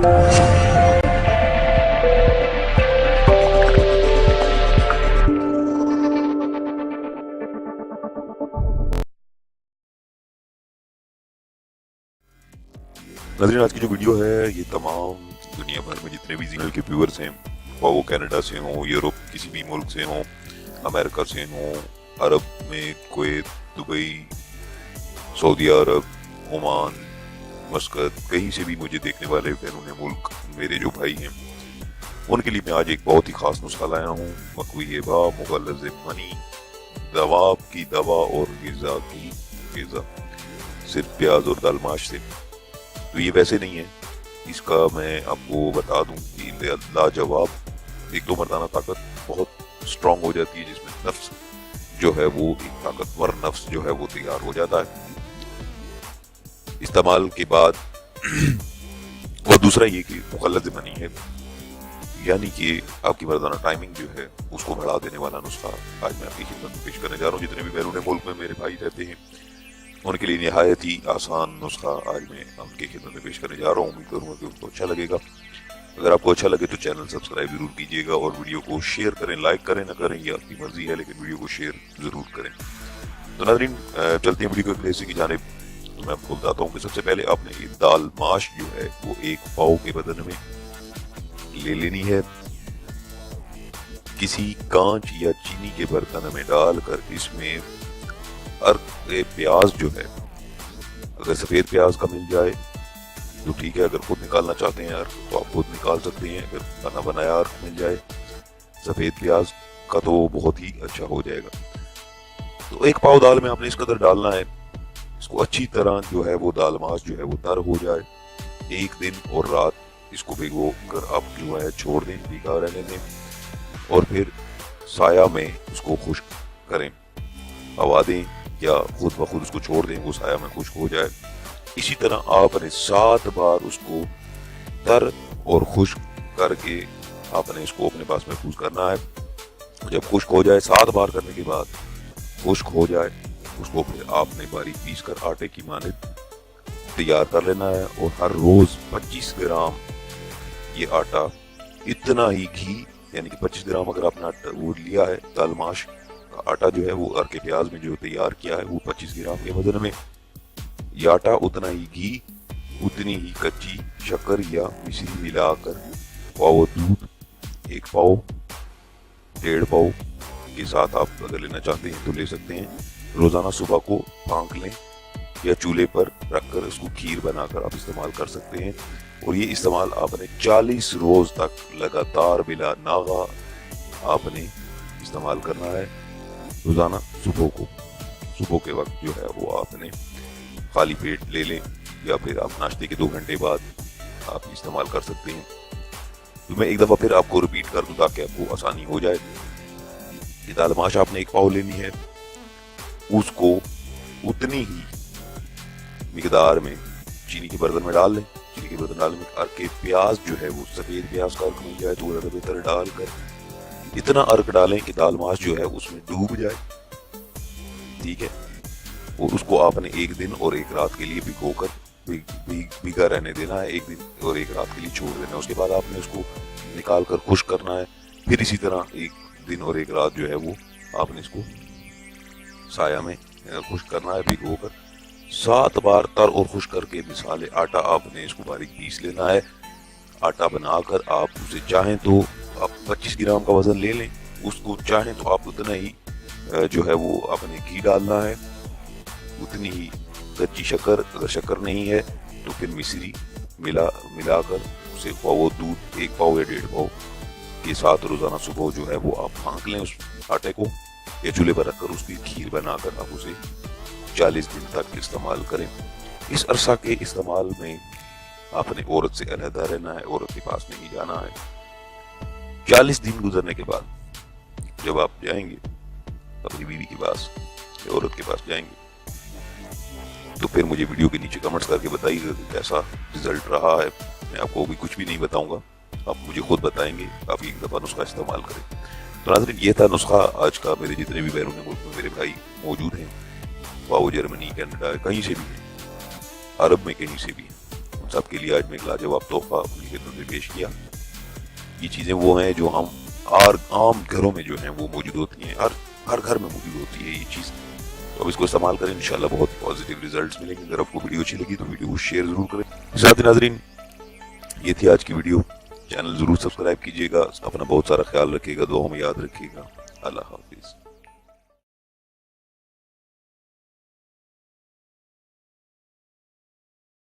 नाज़रीन, आज की जो वीडियो है ये तमाम दुनिया भर में जितने भी चैनल के व्यूअर्स हैं, वो कनाडा से हों, यूरोप किसी भी मुल्क से हों, अमेरिका से हों, अरब में कुवैत, दुबई, सऊदी अरब, ओमान, मस्कत, कहीं से भी मुझे देखने वाले बैरून मुल्क मेरे जो भाई हैं, उनके लिए मैं आज एक बहुत ही ख़ास नुस्खा लाया हूँ। मकवीबा मुगल्लज़ मनी, दवाब की दवा और ग़िज़ा की ग़िज़ा, सिर्फ प्याज और दालमाश से। तो ये वैसे नहीं है, इसका मैं आपको बता दूं कि लाजवाब एक दो मर्दाना ताकत बहुत स्ट्रांग हो जाती है, जिसमें नफ्स जो है वो एक ताकतवर नफ्स जो है वो तैयार हो जाता है इस्तेमाल के बाद। और दूसरा ये कि मुगल्लज़ मनी है, यानी कि आपकी मर्दाना टाइमिंग जो है उसको बढ़ा देने वाला नुस्खा आज मैं आपकी खिदमत में पेश करने जा रहा हूँ। जितने भी बैरून मुल्क में मेरे भाई रहते हैं उनके लिए निहायत ही आसान नुस्खा आज मैं उनकी खिदमत में पेश करने जा रहा हूँ। उम्मीद करूँगा कि उनको अच्छा लगेगा। अगर आपको अच्छा लगे तो चैनल सब्सक्राइब जरूर कीजिएगा और वीडियो को शेयर करें। लाइक करें ना करें ये आपकी मर्जी है, लेकिन वीडियो को शेयर जरूर करें। तो नाज़रीन, चलते हैं वीडियो के रेसिपी की जानिब। तो मैं आपको बताता हूँ कि सबसे पहले आपने ये दाल माश जो है वो एक पाव के बदन में ले लेनी है। किसी कांच या चीनी के बर्तन में डालकर इसमें अर्क प्याज जो है, अगर सफेद प्याज का मिल जाए तो ठीक है, अगर खुद निकालना चाहते हैं अर्क तो आप खुद निकाल सकते हैं। अगर बना बनाया अर्क मिल जाए सफेद प्याज का तो बहुत ही अच्छा हो जाएगा। तो एक पाव दाल में आपने इस कदर डालना है, इसको अच्छी तरह जो है वो दाल माश जो है वो तर हो जाए। एक दिन और रात इसको भिगो कर आप जो है छोड़ दें, भीगा रहने दें, और फिर साया में उसको खुश्क करें, हवा दें या खुद ब खुद उसको छोड़ दें, वो साया में खुश्क हो जाए। इसी तरह आपने 7 बार उसको तर और खुश्क करके आपने इसको अपने पास महफूज करना है। जब खुश्क हो जाए, 7 बार करने के बाद खुश्क हो जाए, उसको फिर आपने बारीक पीस कर आटे की मानद तैयार कर लेना है। और हर रोज 25 ग्राम ये आटा, इतना ही घी, यानी कि 25 ग्राम अगर आपने आटा वो लिया है दाल माश आटा जो है वो अर्के प्याज में जो तैयार किया है वो 25 ग्राम के वजन में ये आटा, उतना ही घी, उतनी ही कच्ची शक्कर या मिश्री मिलाकर पाव दूध 1 पाव 1.5 पाव के साथ आप अगर लेना चाहते हैं तो ले सकते हैं। रोजाना सुबह को फांक लें या चूल्हे पर रखकर उसको खीर बनाकर आप इस्तेमाल कर सकते हैं। और ये इस्तेमाल आपने 40 रोज तक लगातार बिला नागा आपने इस्तेमाल करना है। रोजाना सुबह के वक्त जो है वो आपने खाली पेट ले लें या फिर आप नाश्ते के 2 घंटे बाद आप इस्तेमाल कर सकते हैं। तो मैं एक दफा फिर आपको रिपीट कर दूं ताकि आपको आसानी हो जाए। ये दाल माश आपने 1 पाव लेनी है, उसको उतनी ही मिकदार में चीनी के बर्तन में डाल लें। चीनी के बर्तन डालने में अर्क प्याज जो है वो सफेद प्याज का अर्क मिल जाए तो ज्यादा बेहतर, डालकर इतना अर्क डालें कि दाल माश जो है उसमें डूब जाए, ठीक है। और उसको आपने 1 दिन और 1 रात के लिए भिगोकर भीगा रहने देना है, 1 दिन और 1 रात के लिए छोड़ देना है। उसके बाद आपने उसको निकाल कर खुश्क करना है। फिर इसी तरह 1 दिन और 1 रात जो है वो आपने इसको साया में खुश्क करना है भिगोकर। 7 बार तर और खुश्क करके मिसाले आटा आपने इसको बारीक पीस लेना है। आटा बनाकर आप उसे चाहें तो आप 25 ग्राम का वजन ले लें, उसको चाहें तो आप उतना ही जो है वो आपने घी डालना है, उतनी ही कच्ची शक्कर, अगर शक्कर नहीं है तो फिर मिश्री मिलाकर उसे पाव दूध 1 पाव या 1.5 पाव के साथ रोजाना सुबह जो है वो आप फांक लें उस आटे को, या चूल्हे पर रखकर उसकी खीर बनाकर आप उसे 40 दिन तक इस्तेमाल करें। इस अरसा के इस्तेमाल में आपने औरत से अलहदा रहना है, औरत के पास नहीं जाना है। 40 दिन गुजरने के बाद जब आप जाएंगे अपनी बीवी के पास या औरत के पास जाएंगे तो फिर मुझे वीडियो के नीचे कमेंट्स करके बताइएगा कि कैसा रिजल्ट रहा है। मैं आपको भी कुछ भी नहीं बताऊंगा, आप मुझे खुद बताएंगे। आप एक दफा नुस्खा इस्तेमाल करें। तो नाज़रीन, ये था नुस्खा आज का। मेरे जितने भी बैरून मुल्क में मेरे भाई मौजूद हैं, वो जर्मनी, कनाडा, कहीं से भी हैं, अरब में कहीं से भी हैं, उन سب کے لیے آج میں ایک لاجواب تحفہ اپنی خدمت میں پیش کیا. یہ چیزیں وہ ہیں جو ہم عام گھروں میں جو ہیں وہ موجود ہوتی ہیں, ہر گھر میں موجود ہوتی ہے یہ چیز. تو اب اس کو استعمال کریں, انشاءاللہ بہت پازیٹیو ریزلٹس ملیں گے. اگر آپ کو ویڈیو اچھی لگی تو ویڈیو کو شیئر ضرور کریں. ساتھ ناظرین, یہ تھی آج کی ویڈیو. چینل ضرور سبسکرائب کیجیے گا. اپنا بہت سارا خیال رکھیے گا, دعاؤں میں یاد رکھیے گا. اللہ حافظ.